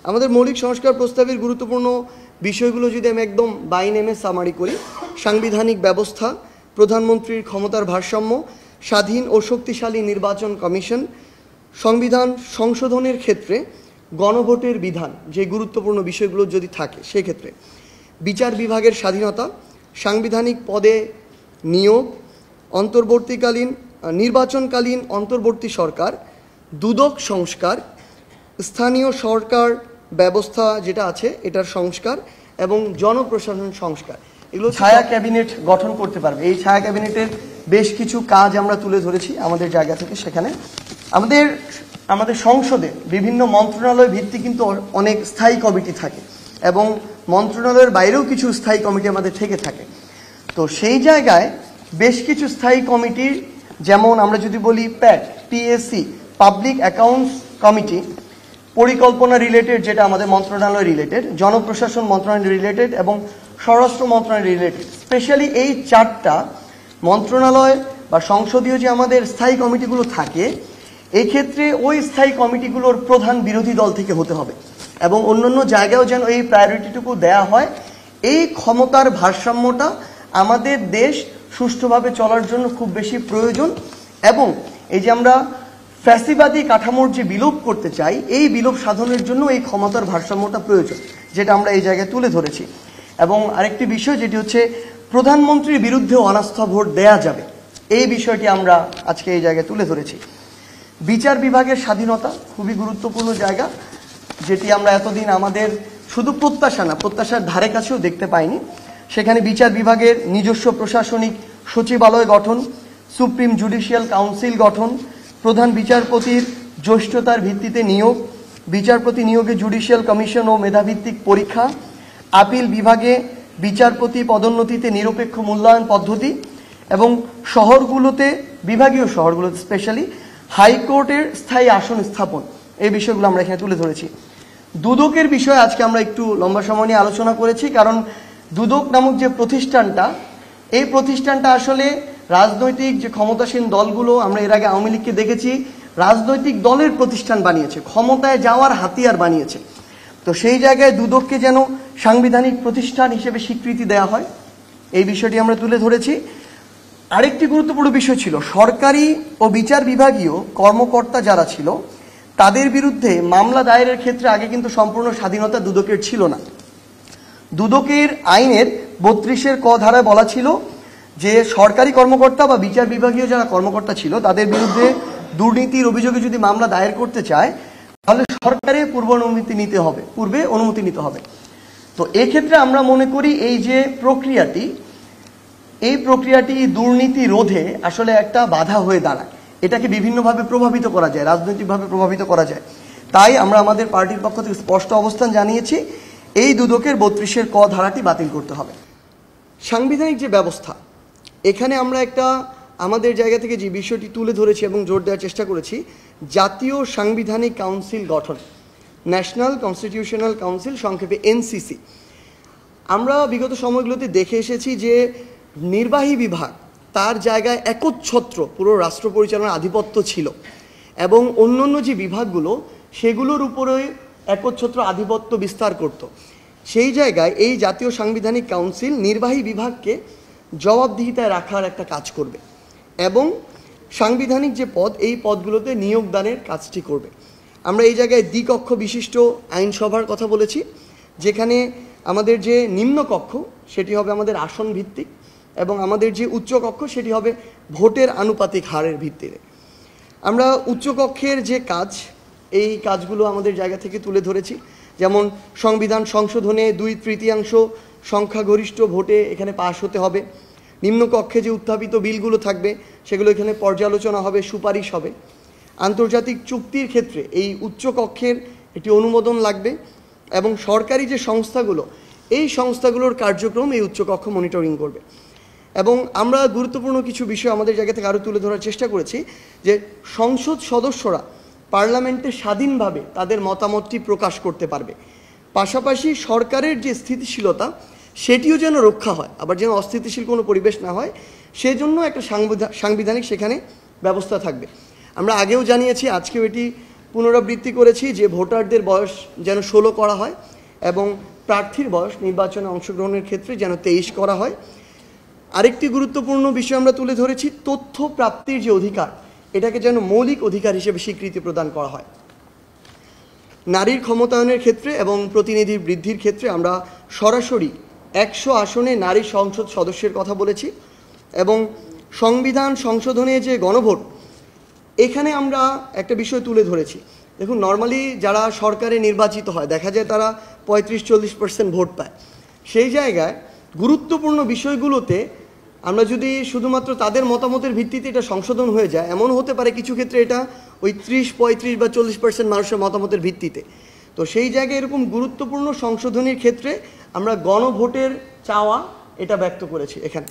আমাদের মৌলিক সংস্কার প্রস্তাবের গুরুত্বপূর্ণ বিষয়গুলো যদি আমি একদম বাই নেমে সামারি করি, সাংবিধানিক ব্যবস্থা, প্রধানমন্ত্রীর ক্ষমতার ভারসাম্য, স্বাধীন ও শক্তিশালী নির্বাচন কমিশন, সংবিধান সংশোধনের ক্ষেত্রে গণভোটের বিধান, যে গুরুত্বপূর্ণ বিষয়গুলো যদি থাকে সেক্ষেত্রে বিচার বিভাগের স্বাধীনতা, সাংবিধানিক পদে নিয়োগ, অন্তর্বর্তীকালীন নির্বাচনকালীন অন্তর্বর্তী সরকার, দুদক সংস্কার, স্থানীয় সরকার ব্যবস্থা যেটা আছে এটার সংস্কার এবং জনপ্রশাসন সংস্কার, এগুলো ছায়া ক্যাবিনেট গঠন করতে পারবে। এই ছায়া ক্যাবিনেটের বেশ কিছু কাজ আমরা তুলে ধরেছি আমাদের জায়গা থেকে। সেখানে আমাদের সংসদে বিভিন্ন মন্ত্রণালয় ভিত্তিক কিন্তু অনেক স্থায়ী কমিটি থাকে এবং মন্ত্রণালয়ের বাইরেও কিছু স্থায়ী কমিটি আমাদের থেকে থাকে। তো সেই জায়গায় বেশ কিছু স্থায়ী কমিটির, যেমন আমরা যদি বলি পিএসসি, পাবলিক অ্যাকাউন্টস কমিটি, পরিকল্পনা রিলেটেড যেটা আমাদের মন্ত্রণালয় রিলেটেড, জনপ্রশাসন মন্ত্রণালয় রিলেটেড এবং স্বরাষ্ট্র মন্ত্রণালয় রিলেটেড, স্পেশালি এই চারটা মন্ত্রণালয় বা সংসদীয় যে আমাদের স্থায়ী কমিটিগুলো থাকে, এই ক্ষেত্রে ওই স্থায়ী কমিটিগুলোর প্রধান বিরোধী দল থেকে হতে হবে এবং অন্যান্য জায়গায়ও যেন এই প্রায়োরিটিটুকু দেয়া হয়। এই ক্ষমতার ভারসাম্যটা আমাদের দেশ সুষ্ঠুভাবে চলার জন্য খুব বেশি প্রয়োজন এবং এই যে আমরা ফ্যাসিবাদী কাঠামোর যে বিলোপ করতে চাই, এই বিলোপ সাধনের জন্য এই ক্ষমতার ভারসাম্যটা প্রয়োজন, যেটা আমরা এই জায়গায় তুলে ধরেছি। এবং আরেকটি বিষয় যেটি হচ্ছে প্রধানমন্ত্রীর বিরুদ্ধে অনাস্থা ভোট দেয়া যাবে, এই বিষয়টি আমরা আজকে এই জায়গায় তুলে ধরেছি। বিচার বিভাগের স্বাধীনতা খুবই গুরুত্বপূর্ণ জায়গা, যেটি আমরা এতদিন আমাদের শুধু প্রত্যাশা না, প্রত্যাশার ধারে কাছেও দেখতে পাইনি। সেখানে বিচার বিভাগের নিজস্ব প্রশাসনিক সচিবালয় গঠন, সুপ্রিম জুডিশিয়াল কাউন্সিল গঠন, প্রধান বিচারপতির জ্যেষ্ঠতার ভিত্তিতে নিয়োগ, বিচারপতি নিয়োগে জুডিশিয়াল কমিশন ও মেধাভিত্তিক পরীক্ষা, আপিল বিভাগে বিচারপতি পদোন্নতিতে নিরপেক্ষ মূল্যায়ন পদ্ধতি এবং শহরগুলোতে, বিভাগীয় শহরগুলোতে স্পেশালি হাইকোর্টের স্থায়ী আসন স্থাপন, এই বিষয়গুলো আমরা এখানে তুলে ধরেছি। দুদকের বিষয়ে আজকে আমরা একটু লম্বা সময় নিয়ে আলোচনা করেছি, কারণ দুদক নামক যে প্রতিষ্ঠানটা, এই প্রতিষ্ঠানটা আসলে রাজনৈতিক যে ক্ষমতাসীন দলগুলো, আমরা এর আগে আওয়ামী লীগকে দেখেছি, রাজনৈতিক দলের প্রতিষ্ঠান বানিয়েছে, ক্ষমতায় যাওয়ার হাতিয়ার বানিয়েছে। তো সেই জায়গায় দুদককে যেন সাংবিধানিক প্রতিষ্ঠান হিসেবে স্বীকৃতি দেওয়া হয়, এই বিষয়টি আমরা তুলে ধরেছি। আরেকটি গুরুত্বপূর্ণ বিষয় ছিল সরকারি ও বিচার বিভাগীয় কর্মকর্তা যারা ছিল তাদের বিরুদ্ধে মামলা দায়েরের ক্ষেত্রে আগে কিন্তু সম্পূর্ণ স্বাধীনতা দুদকের ছিল না। দুদকের আইনের 32-এর ক ধারায় বলা ছিল যে সরকারি কর্মকর্তা বা বিচার বিভাগীয় যারা কর্মকর্তা ছিল তাদের বিরুদ্ধে দুর্নীতির অভিযোগে যদি মামলা দায়ের করতে চায় তাহলে সরকারের পূর্বে অনুমতি নিতে হবে। তো এক্ষেত্রে আমরা মনে করি এই যে প্রক্রিয়াটি দুর্নীতি রোধে আসলে একটা বাধা হয়ে দাঁড়ায়, এটাকে বিভিন্নভাবে প্রভাবিত করা যায়, রাজনৈতিকভাবে প্রভাবিত করা যায়। তাই আমরা আমাদের পার্টির পক্ষ থেকে স্পষ্ট অবস্থান জানিয়েছি, এই দুদকের 32-এর ক ধারাটি বাতিল করতে হবে। সাংবিধানিক যে ব্যবস্থা, এখানে আমরা একটা আমাদের জায়গা থেকে যে বিষয়টি তুলে ধরেছি এবং জোর দেওয়ার চেষ্টা করেছি, জাতীয় সাংবিধানিক কাউন্সিল গঠন, ন্যাশনাল কনস্টিটিউশনাল কাউন্সিল, সংক্ষেপে এনসিসি। আমরা বিগত সময়গুলোতে দেখে এসেছি যে নির্বাহী বিভাগ তার জায়গায় একচ্ছত্র পুরো রাষ্ট্র পরিচালনার আধিপত্য ছিল এবং অন্যান্য যে বিভাগগুলো সেগুলোর উপরে একচ্ছত্র আধিপত্য বিস্তার করত। সেই জায়গায় এই জাতীয় সাংবিধানিক কাউন্সিল নির্বাহী বিভাগকে জবাবদিহিতায় রাখার একটা কাজ করবে এবং সাংবিধানিক যে পদ, এই পদগুলোতে নিয়োগদানের কাজটি করবে। আমরা এই জায়গায় দ্বিকক্ষ বিশিষ্ট আইনসভার কথা বলেছি, যেখানে আমাদের যে নিম্নকক্ষ সেটি হবে আমাদের আসন ভিত্তিক এবং আমাদের যে উচ্চকক্ষ সেটি হবে ভোটের আনুপাতিক হারের ভিত্তিতে। আমরা উচ্চকক্ষের যে কাজ, এই কাজগুলো আমাদের জায়গা থেকে তুলে ধরেছি, যেমন সংবিধান সংশোধনে 2/3 সংখ্যাগরিষ্ঠ ভোটে এখানে পাশ হতে হবে। নিম্নকক্ষে যে উত্থাপিত বিলগুলো থাকবে সেগুলো এখানে পর্যালোচনা হবে, সুপারিশ হবে। আন্তর্জাতিক চুক্তির ক্ষেত্রে এই উচ্চকক্ষের একটি অনুমোদন লাগবে এবং সরকারি যে সংস্থাগুলো, এই সংস্থাগুলোর কার্যক্রম এই উচ্চকক্ষ মনিটরিং করবে। এবং আমরা গুরুত্বপূর্ণ কিছু বিষয় আমাদের জায়গা থেকে আরও তুলে ধরার চেষ্টা করেছি, যে সংসদ সদস্যরা পার্লামেন্টে স্বাধীনভাবে তাদের মতামতটি প্রকাশ করতে পারবে, পাশাপাশি সরকারের যে স্থিতিশীলতা সেটিও যেন রক্ষা হয়, আবার যেন অস্থিতিশীল কোনো পরিবেশ না হয়, সেজন্য একটা সাংবিধানিক সেখানে ব্যবস্থা থাকবে। আমরা আগেও জানিয়েছি, আজকেও এটি পুনরাবৃত্তি করেছি যে ভোটারদের বয়স যেন 16 করা হয় এবং প্রার্থীর বয়স নির্বাচনে অংশগ্রহণের ক্ষেত্রে যেন 23 করা হয়। আরেকটি গুরুত্বপূর্ণ বিষয় আমরা তুলে ধরেছি, তথ্য প্রাপ্তির যে অধিকার, এটাকে যেন মৌলিক অধিকার হিসেবে স্বীকৃতি প্রদান করা হয়। নারীর ক্ষমতায়নের ক্ষেত্রে এবং প্রতিনিধি বৃদ্ধির ক্ষেত্রে আমরা সরাসরি 100 আসনে নারী সংসদ সদস্যের কথা বলেছি এবং সংবিধান সংশোধনে যে গণভোট, এখানে আমরা একটা বিষয় তুলে ধরেছি। দেখুন, নর্মালি যারা সরকারে নির্বাচিত হয় দেখা যায় তারা 35-40% ভোট পায়। সেই জায়গায় গুরুত্বপূর্ণ বিষয়গুলোতে আমরা যদি শুধুমাত্র তাদের মতামতের ভিত্তিতে এটা সংশোধন হয়ে যায়, এমন হতে পারে কিছু ক্ষেত্রে এটা ওই 30-35 বা 40% মানুষের মতামতের ভিত্তিতে। তো সেই জায়গায় এরকম গুরুত্বপূর্ণ সংশোধনীর ক্ষেত্রে আমরা গণভোটের চাওয়া এটা ব্যক্ত করেছি এখানে।